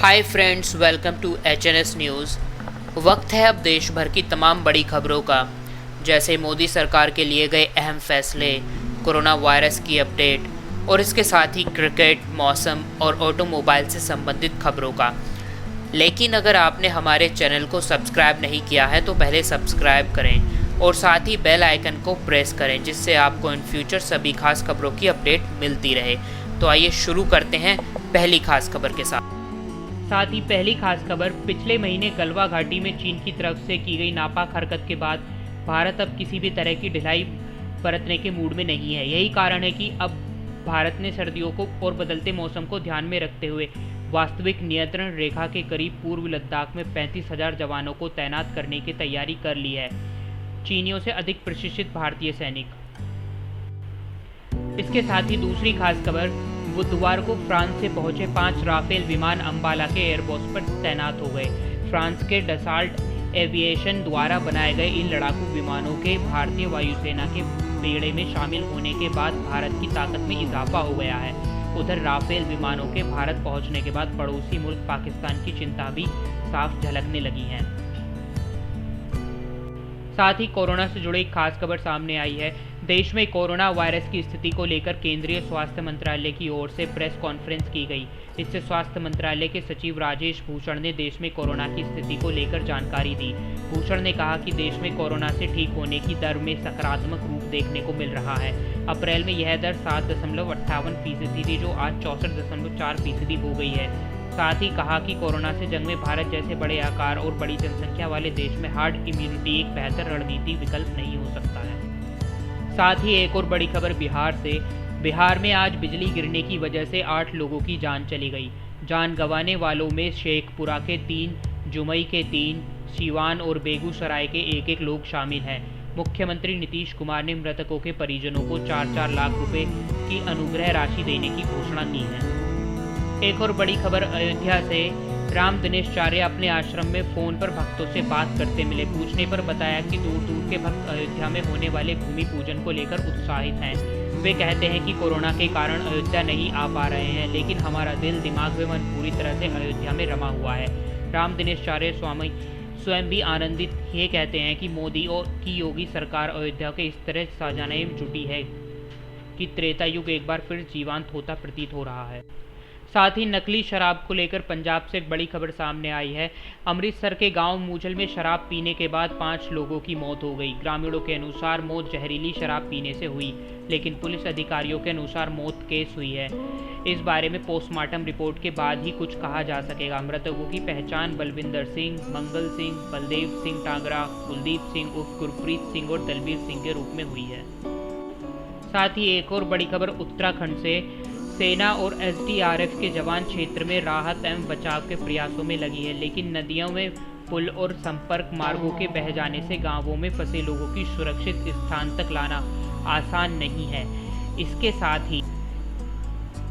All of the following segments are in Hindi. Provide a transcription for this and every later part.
Hi friends, welcome to HNS news. वक्त है अब देश भर की तमाम बड़ी खबरों का, जैसे मोदी सरकार के लिए गए अहम फैसले, कोरोना वायरस की अपडेट और इसके साथ ही क्रिकेट, मौसम और ऑटोमोबाइल से संबंधित खबरों का। लेकिन अगर आपने हमारे चैनल को सब्सक्राइब नहीं किया है तो पहले सब्सक्राइब करें और साथ ही बेल आइकन को प्रेस करें, जिससे आपको इन फ्यूचर सभी खास खबरों की अपडेट मिलती रहे। तो आइए शुरू करते हैं पहली खास खबर के साथ ही पहली खास खबर, पिछले महीने गलवा घाटी में चीन की तरफ से की गई नापाक हरकत के बाद भारत अब किसी भी तरह की ढिलाई बरतने के मूड में नहीं है। यही कारण है कि अब भारत ने सर्दियों को और बदलते मौसम को ध्यान में रखते हुए वास्तविक नियंत्रण रेखा के करीब पूर्व लद्दाख में 35,000 जवानों को तैनात करने की तैयारी कर ली है, चीनियों से अधिक प्रशिक्षित भारतीय सैनिक। इसके साथ ही दूसरी खास खबर, बुधवार को फ्रांस से पहुंचे 5 राफेल विमान अंबाला के एयरबेस पर तैनात हो गए। फ्रांस के डसाल्ट एविएशन द्वारा बनाए गए इन लड़ाकू विमानों के भारतीय वायुसेना के बेड़े में शामिल होने के बाद भारत की ताकत में इजाफा हो गया है। उधर राफेल विमानों के भारत पहुंचने के बाद पड़ोसी मुल्क पाकिस्तान की चिंता भी साफ झलकने लगी है। साथ ही कोरोना से जुड़ी एक खास खबर सामने आई है। देश में कोरोना वायरस की स्थिति को लेकर केंद्रीय स्वास्थ्य मंत्रालय की ओर से प्रेस कॉन्फ्रेंस की गई। इससे स्वास्थ्य मंत्रालय के सचिव राजेश भूषण ने देश में कोरोना की स्थिति को लेकर जानकारी दी। भूषण ने कहा कि देश में कोरोना से ठीक होने की दर में सकारात्मक रूप देखने को मिल रहा है। अप्रैल में यह दर 7.58% थी, जो आज 64.4% हो गई है। साथ ही कहा कि कोरोना से जंग में भारत जैसे बड़े आकार और बड़ी जनसंख्या वाले देश में हार्ड इम्यूनिटी एक बेहतर रणनीति विकल्प नहीं हो सकता है। साथ ही एक और बड़ी खबर बिहार से। बिहार में आज बिजली गिरने की वजह से 8 लोगों की जान चली गई। जान गंवाने वालों में शेखपुरा के 3, जुमई के 3, सीवान और बेगूसराय के 1-1 लोग शामिल हैं। मुख्यमंत्री नीतीश कुमार ने मृतकों के परिजनों को 4-4 लाख रुपए की अनुग्रह राशि देने की घोषणा की है। एक और बड़ी खबर अयोध्या से। राम दिनेशाचार्य अपने आश्रम में फ़ोन पर भक्तों से बात करते मिले। पूछने पर बताया कि दूर दूर के भक्त अयोध्या में होने वाले भूमि पूजन को लेकर उत्साहित हैं। वे कहते हैं कि कोरोना के कारण अयोध्या नहीं आ पा रहे हैं, लेकिन हमारा दिल, दिमाग व मन पूरी तरह से अयोध्या में रमा हुआ है। राम दिनेशाचार्य स्वामी स्वयं भी आनंदित ये कहते हैं कि मोदी और की योगी सरकार अयोध्या के इस तरह सजाने में जुटी है कि त्रेता युग एक बार फिर जीवंत होता प्रतीत हो रहा है। साथ ही नकली शराब को लेकर पंजाब से एक बड़ी खबर सामने आई है। अमृतसर के गांव मूजल में शराब पीने के बाद 5 लोगों की मौत हो गई। ग्रामीणों के अनुसार मौत जहरीली शराब पीने से हुई, लेकिन पुलिस अधिकारियों के अनुसार मौत केस हुई है। इस बारे में पोस्टमार्टम रिपोर्ट के बाद ही कुछ कहा जा सकेगा। मृतकों की पहचान बलविंदर सिंह, मंगल सिंह, बलदेव सिंह टांगरा, कुलदीप सिंह उर्फ गुरप्रीत सिंह और दलबीर सिंह के रूप में हुई है। साथ ही एक और बड़ी खबर उत्तराखंड से। सेना और एसडीआरएफ के जवान क्षेत्र में राहत एवं बचाव के प्रयासों में लगी है, लेकिन नदियों में पुल और संपर्क मार्गों के बह जाने से गांवों में फंसे लोगों की सुरक्षित स्थान तक लाना आसान नहीं है। इसके साथ ही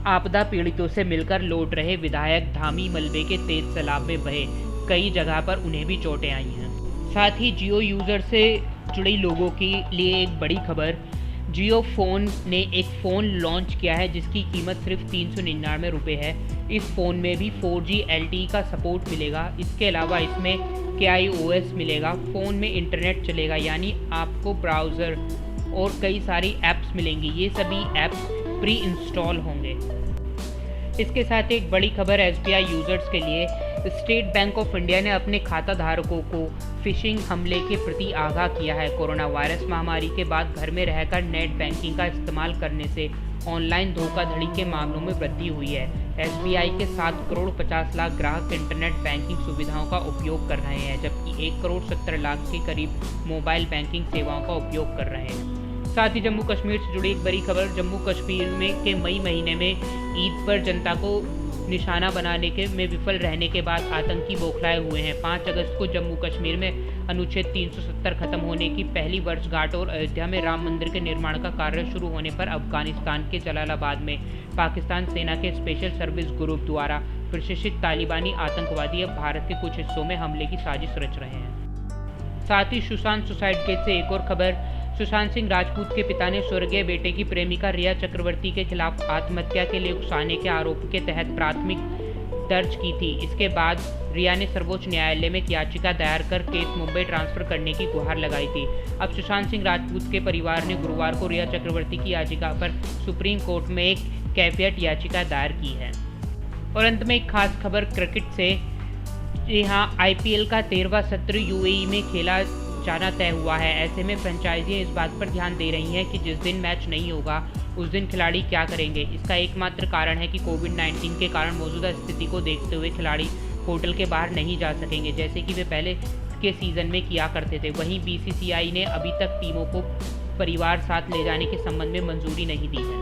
आपदा पीड़ितों से मिलकर लौट रहे विधायक धामी मलबे के तेज सैलाब में बहे, कई जगह पर उन्हें भी चोटें आई हैं। साथ ही जियो यूजर से जुड़े लोगों के लिए एक बड़ी खबर, जियो फोन ने एक फ़ोन लॉन्च किया है जिसकी कीमत सिर्फ 399 रुपये है। इस फ़ोन में भी 4G LTE का सपोर्ट मिलेगा। इसके अलावा इसमें KaiOS मिलेगा। फ़ोन में इंटरनेट चलेगा, यानी आपको ब्राउज़र और कई सारी ऐप्स मिलेंगी। ये सभी ऐप्स प्री इंस्टॉल होंगे। इसके साथ एक बड़ी खबर SBI यूज़र्स के लिए। स्टेट बैंक ऑफ इंडिया ने अपने खाता धारकों को फिशिंग हमले के प्रति आगाह किया है। कोरोना वायरस महामारी के बाद घर में रहकर नेट बैंकिंग का इस्तेमाल करने से ऑनलाइन धोखाधड़ी के मामलों में वृद्धि हुई है। SBI के 7 करोड़ 50 लाख ग्राहक इंटरनेट बैंकिंग सुविधाओं का उपयोग कर रहे हैं, जबकि 1 करोड़ 70 लाख के करीब मोबाइल बैंकिंग सेवाओं का उपयोग कर रहे हैं। साथ ही जम्मू कश्मीर से जुड़ी एक बड़ी खबर, जम्मू कश्मीर में के मई महीने में ईद पर जनता को निशाना बनाने में विफल रहने के बाद आतंकी बौखलाए हुए हैं। 5 अगस्त को जम्मू कश्मीर में अनुच्छेद 370 खत्म होने की पहली वर्षगांठ और अयोध्या में राम मंदिर के निर्माण का कार्य शुरू होने पर अफगानिस्तान के जलालाबाद में पाकिस्तान सेना के स्पेशल सर्विस ग्रुप द्वारा प्रशिक्षित तालिबानी आतंकवादी अब भारत के कुछ हिस्सों में हमले की साजिश रच रहे हैं। साथ ही सुशांत सुसाइड केस से एक और खबर, सुशांत सिंह राजपूत के पिता ने स्वर्गीय बेटे की प्रेमिका रिया चक्रवर्ती के खिलाफ आत्महत्या के लिए उकसाने के आरोप के तहत प्राथमिक दर्ज की थी। इसके बाद रिया ने सर्वोच्च न्यायालय में एक याचिका दायर कर केस मुंबई ट्रांसफर करने की गुहार लगाई थी। अब सुशांत सिंह राजपूत के परिवार ने गुरुवार को रिया चक्रवर्ती की याचिका पर सुप्रीम कोर्ट में एक कैवियट याचिका दायर की है। और अंत में एक खास खबर क्रिकेट से। जी हाँ, IPL का 13वां सत्र UAE में खेला जाना तय हुआ है। ऐसे में फ्रेंचाइजियाँ इस बात पर ध्यान दे रही हैं कि जिस दिन मैच नहीं होगा उस दिन खिलाड़ी क्या करेंगे। इसका एकमात्र कारण है कि कोविड-19 के कारण मौजूदा स्थिति को देखते हुए खिलाड़ी होटल के बाहर नहीं जा सकेंगे, जैसे कि वे पहले के सीज़न में किया करते थे। वहीं BCCI ने अभी तक टीमों को परिवार साथ ले जाने के संबंध में मंजूरी नहीं दी है।